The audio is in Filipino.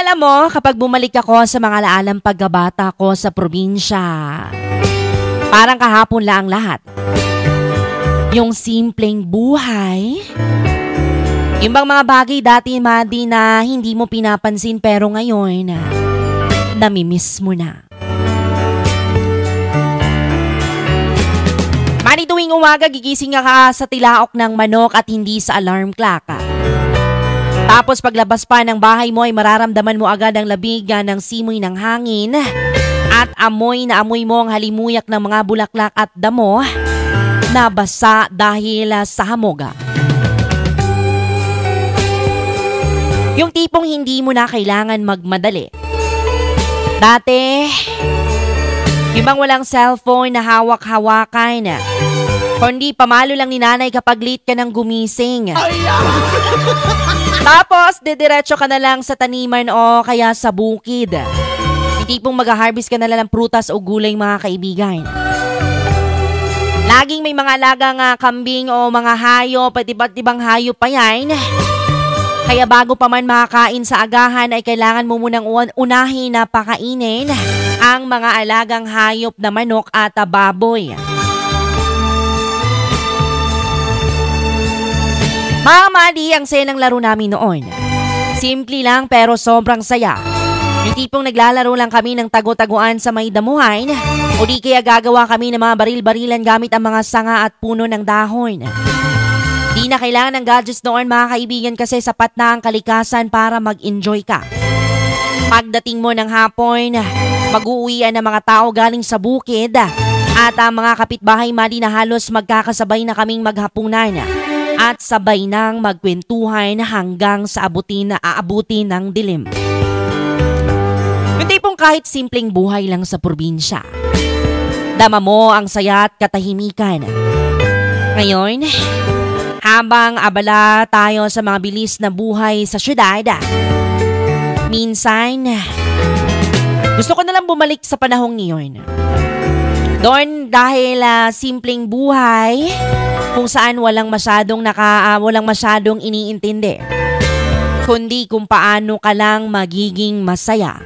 alam mo, kapag bumalik ako sa mga laalang pagkabata ko sa probinsya, parang kahapon lang lahat. Yung simpleng buhay, yung bang mga bagay dati, Madi, na hindi mo pinapansin pero ngayon, namimiss mo na. Madi, tuwing umaga, gigising ka sa tilaok ng manok at hindi sa alarm clock. Tapos paglabas pa ng bahay mo ay mararamdaman mo agad ang labig ng simoy ng hangin at amoy na amoy mo ang halimuyak ng mga bulaklak at damo na basa dahil sa hamoga. Yung tipong hindi mo na kailangan magmadali. Dati, yung bang walang cellphone na hawak-hawakan, kundi pamalo lang ni nanay kapag late ka nang gumising. Tapos, didiretso ka na lang sa taniman o kaya sa bukid. Yung tipong mag-harvest ka na lang ng prutas o gulay, mga kaibigan. Laging may mga alagang kambing o mga hayop at iba't ibang hayop pa yan. Kaya bago pa man makakain sa agahan ay kailangan mo munang unahin na pakainin ang mga alagang hayop na manok at baboy. Mga Madi, ang saya ng laro namin noon. Simple lang pero sobrang saya. Yung tipong naglalaro lang kami ng tago-taguan sa may damuhan o di kaya gagawa kami ng mga baril-barilan gamit ang mga sanga at puno ng dahon. Di na kailangan ng gadgets noon, mga kaibigan, kasi sapat na ang kalikasan para mag-enjoy ka. Pagdating mo ng hapon, mag-uuwian ng mga tao galing sa bukid at ang mga kapitbahay, Madi, na halos magkakasabay na kaming maghapunan at sabay nang magkwentuhan hanggang sa aabutin ng dilim. Yung tipong kahit simpleng buhay lang sa probinsya, dama mo ang saya at katahimikan. Ngayon, habang abala tayo sa mga bilis na buhay sa syudad, minsan, gusto ko na lang bumalik sa panahong iyon. Doon dahil simpleng buhay kung saan walang masyadong iniintindi, kundi kung paano ka lang magiging masaya.